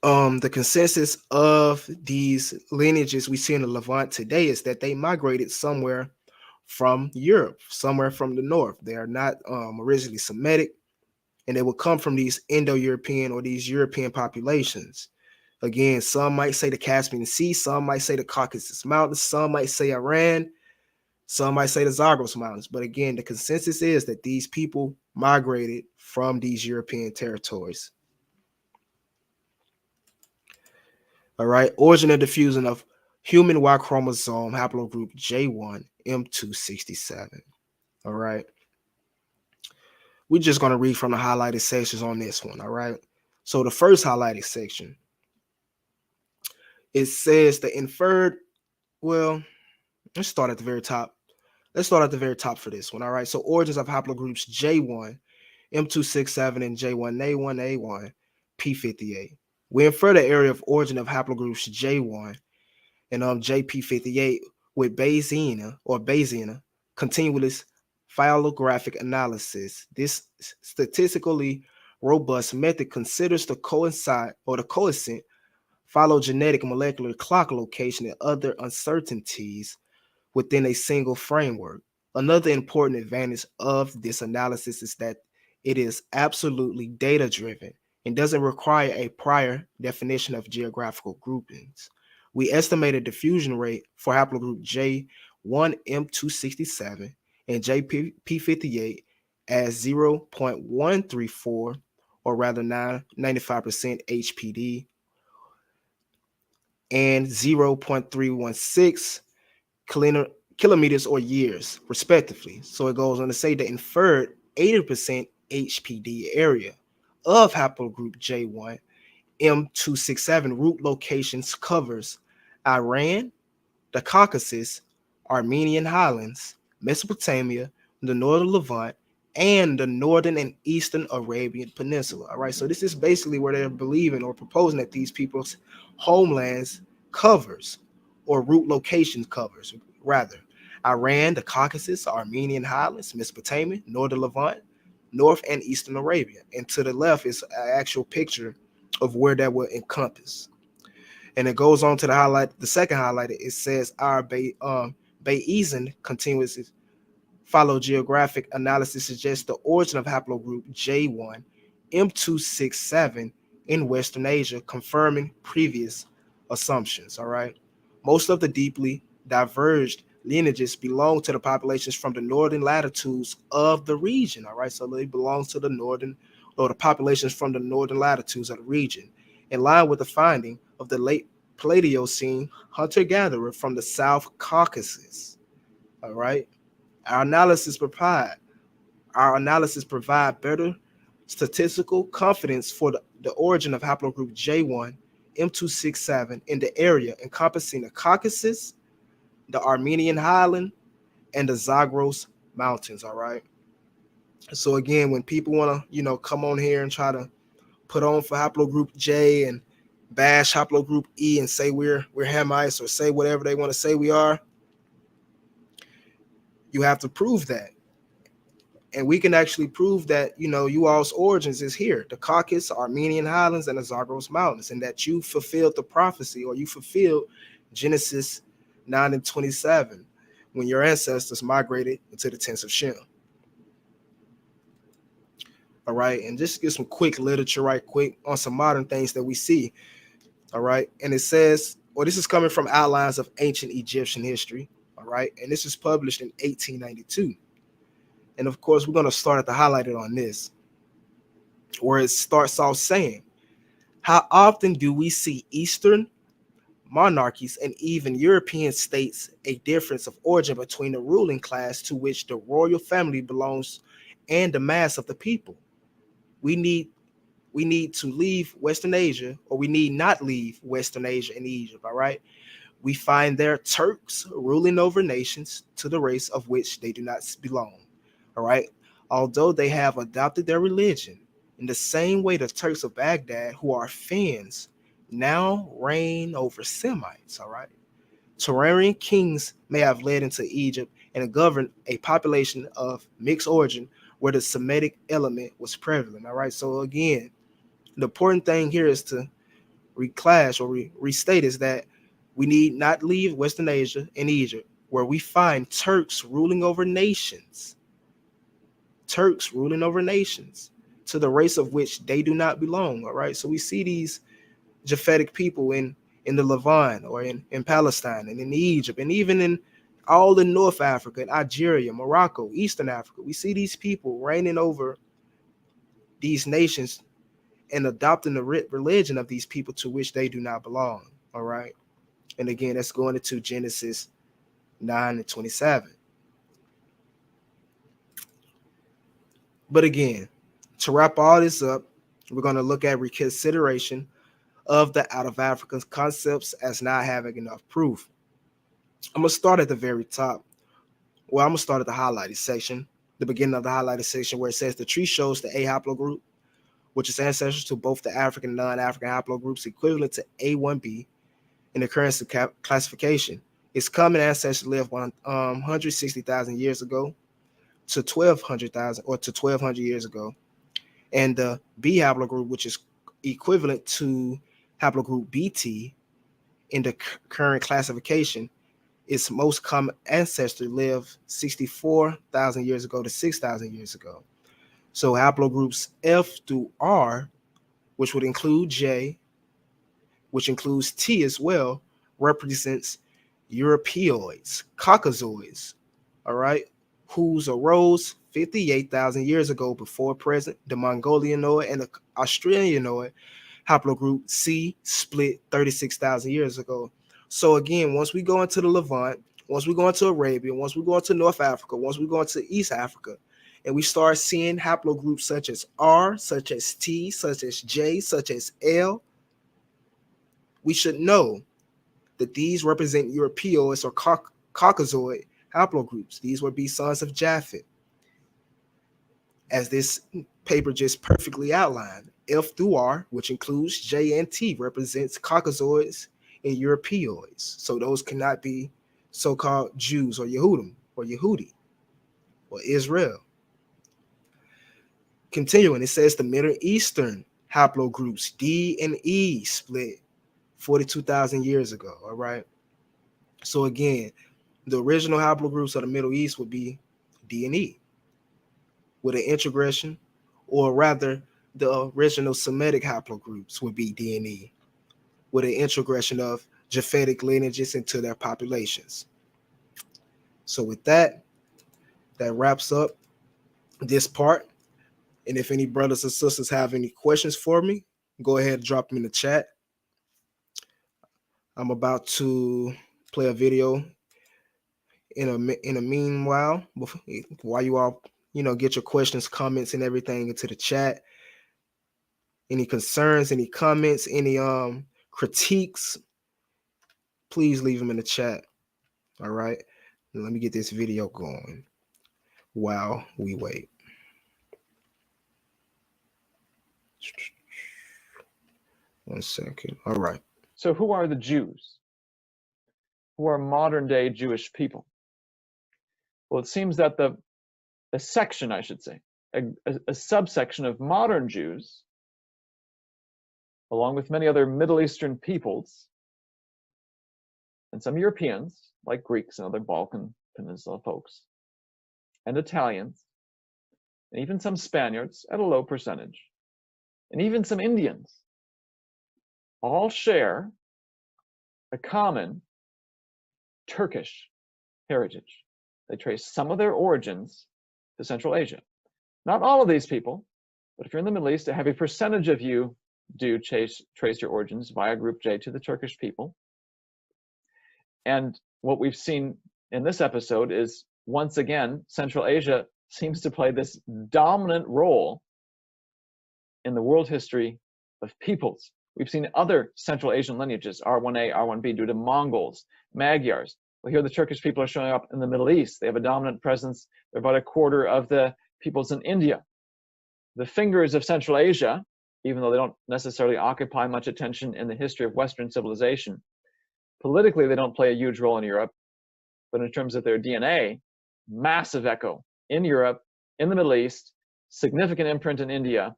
the consensus of these lineages we see in the Levant today is that they migrated somewhere from Europe, somewhere from the north. They are not originally Semitic, and they will come from these Indo-European or these European populations. Again, some might say the Caspian Sea, some might say the Caucasus Mountains, some might say Iran, some might say the Zagros Mountains. But again, the consensus is that these people migrated from these European territories. All right, origin and diffusion of human Y chromosome haplogroup J1 M267. All right. We're just going to read from the highlighted sections on this one. All right. So the first highlighted section, it says the inferred, well, let's start at the very top. Let's start at the very top for this one. All right. So origins of haplogroups J1, M267, and J1A1A1, P58. We infer the area of origin of haplogroups J1 and JP58 with Bayesian continuous phylogeographic analysis. This statistically robust method considers the coincident phylogenetic molecular clock location and other uncertainties within a single framework. Another important advantage of this analysis is that it is absolutely data driven and doesn't require a prior definition of geographical groupings. We estimate a diffusion rate for haplogroup J1M267 and JP58 as 0.134, or rather 95% HPD, and 0.316 kilometers or years, respectively. So it goes on to say the inferred 80% HPD area of haplogroup J1 M267 root locations covers Iran, the Caucasus, Armenian highlands, Mesopotamia, the northern Levant, and the northern and eastern Arabian Peninsula. All right, so this is basically where they're believing or proposing that these people's homelands covers, or root locations covers, rather. Iran, the Caucasus, Armenian highlands, Mesopotamia, northern Levant, north and eastern Arabia. And to the left is an actual picture of where that would encompass. And it goes on to the second highlighted. It says our Bayesian continuous phylogeographic analysis suggests the origin of haplogroup J1 M267 in Western Asia, confirming previous assumptions. All right. Most of the deeply diverged lineages belong to the populations from the northern latitudes of the region. All right. So they belong to the northern, or the populations from the northern latitudes of the region, in line with the finding of the late Paleocene hunter-gatherer from the South Caucasus. All right. Our analysis provide better statistical confidence for the origin of haplogroup J1 M267 in the area encompassing the Caucasus, the Armenian highland, and the Zagros mountains. All right. So again, when people want to, come on here and try to put on for haplogroup J and bash haplogroup E and say we're Hamites, or say whatever they want to say we are, you have to prove that. And we can actually prove that, you all's origins is here, the Caucasus, Armenian Highlands, and the Zagros Mountains, and that you fulfilled the prophecy, or you fulfilled Genesis 9 and 27, when your ancestors migrated into the tents of Shem. All right, and just get some quick literature right quick on some modern things that we see. All right, and it says, well, this is coming from Outlines of Ancient Egyptian History. All right, and this is published in 1892. And of course, we're going to start at the highlighted on this, where it starts off saying, how often do we see Eastern monarchies and even European states a difference of origin between the ruling class to which the royal family belongs and the mass of the people? We need to leave Western Asia, or we need not leave Western Asia and Egypt, all right? We find there Turks ruling over nations to the race of which they do not belong, all right? Although they have adopted their religion, in the same way the Turks of Baghdad, who are Finns, now reign over Semites, all right? Turanian kings may have led into Egypt and governed a population of mixed origin where the Semitic element was prevalent, all right? So again, the important thing here is to reclash or restate is that we need not leave Western Asia and Egypt, where we find Turks ruling over nations. Turks ruling over nations to the race of which they do not belong. All right. So we see these Japhetic people in the Levant, or in Palestine, and in Egypt, and even in all in North Africa, and Algeria, Morocco, Eastern Africa. We see these people reigning over these nations and adopting the religion of these people to which they do not belong. All right. And again, that's going into Genesis 9 and 27. But again, to wrap all this up, we're going to look at reconsideration of the out of African concepts as not having enough proof. I'm going to start at the very top. Well, I'm going to start at the highlighted section, the beginning of the highlighted section, where it says the tree shows the A haplogroup, which is ancestral to both the African and non-African haplogroups, equivalent to A1b in the current classification. Its common ancestors lived 160,000 years ago to 1,200,000 or to 1,200 years ago. And the B haplogroup, which is equivalent to haplogroup BT in the current classification, its most common ancestor lived 64,000 years ago to 6,000 years ago. So haplogroups F through R, which would include J, which includes T as well, represents Europeoids, Caucasoids, all right, whose arose 58,000 years ago before present. The Mongolianoid and the Australianoid haplogroup C split 36,000 years ago. So again, once we go into the Levant, once we go into Arabia, once we go into North Africa, once we go into East Africa, and we start seeing haplogroups such as R, such as T, such as J, such as L, we should know that these represent Europeoids or Caucasoid haplogroups. These would be sons of Japhet, as this paper just perfectly outlined. F through R, which includes J and T, represents Caucasoids and Europeoids. So those cannot be so-called Jews or Yehudim or Yehudi or Israel. Continuing, it says the Middle Eastern haplogroups D and E split 42,000 years ago. All right. So again, the original haplogroups of the Middle East would be D and E with an integration, or rather, the original Semitic haplogroups would be D and E with an integration of Japhetic lineages into their populations. So with that, that wraps up this part. And if any brothers and sisters have any questions for me, go ahead and drop them in the chat. I'm about to play a video in a meanwhile, while you all get your questions, comments, and everything into the chat. Any concerns, any comments, any critiques, please leave them in the chat. All right, let me get this video going while we wait. One second. All right. So who are the Jews? Who are modern day Jewish people? Well, it seems that the a section, I should say, a subsection of modern Jews, along with many other Middle Eastern peoples, and some Europeans, like Greeks and other Balkan Peninsula folks, and Italians, and even some Spaniards at a low percentage, and even some Indians, all share a common Turkish heritage. They trace some of their origins to Central Asia. Not all of these people, but if you're in the Middle East, a heavy percentage of you do trace your origins via Group J to the Turkish people. And what we've seen in this episode is, once again, Central Asia seems to play this dominant role in the world history of peoples. We've seen other Central Asian lineages, R1A, R1B, due to Mongols, Magyars. Well, here the Turkish people are showing up in the Middle East. They have a dominant presence. They're about a quarter of the peoples in India. The fingers of Central Asia, even though they don't necessarily occupy much attention in the history of Western civilization, politically they don't play a huge role in Europe, but in terms of their DNA, massive echo in Europe, in the Middle East, significant imprint in India,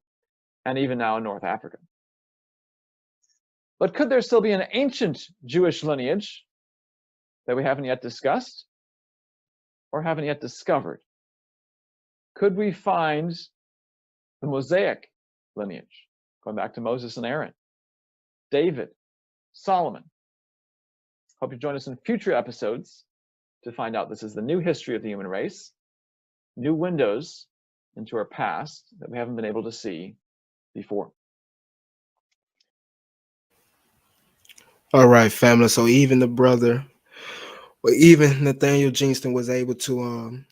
and even now in North Africa. But could there still be an ancient Jewish lineage that we haven't yet discussed or haven't yet discovered? Could we find the Mosaic lineage, going back to Moses and Aaron, David, Solomon? Hope you join us in future episodes to find out. This is the new history of the human race, new windows into our past that we haven't been able to see before. All right, family. So even the brother, or even Nathaniel Jeanston was able to,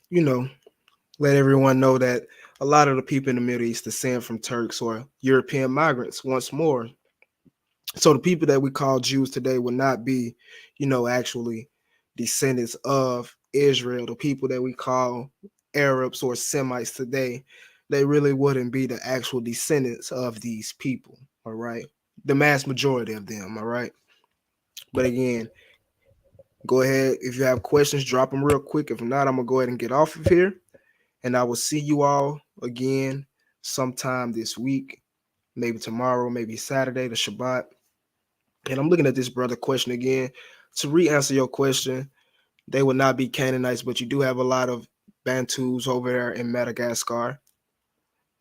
let everyone know that a lot of the people in the Middle East descend from Turks or European migrants once more. So the people that we call Jews today will not be, actually descendants of Israel. The people that we call Arabs or Semites today, they really wouldn't be the actual descendants of these people. All right. The mass majority of them. All right. But again, go ahead. If you have questions, drop them real quick. If not, I'm going to go ahead and get off of here. And I will see you all again sometime this week, maybe tomorrow, maybe Saturday, the Shabbat. And I'm looking at this brother question again. To re-answer your question, they would not be Canaanites, but you do have a lot of Bantus over there in Madagascar.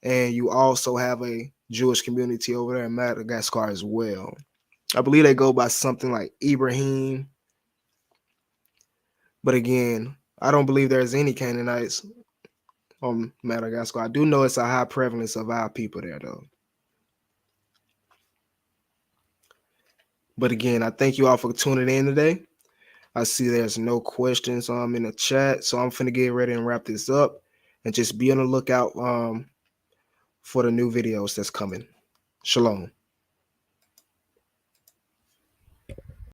And you also have a Jewish community over there in Madagascar as well. I believe they go by something like Ibrahim. But again, I don't believe there's any Canaanites on Madagascar. I do know it's a high prevalence of our people there, though. But again, I thank you all for tuning in today. I see there's no questions in the chat, so I'm finna get ready and wrap this up, and just be on the lookout for the new videos that's coming. Shalom.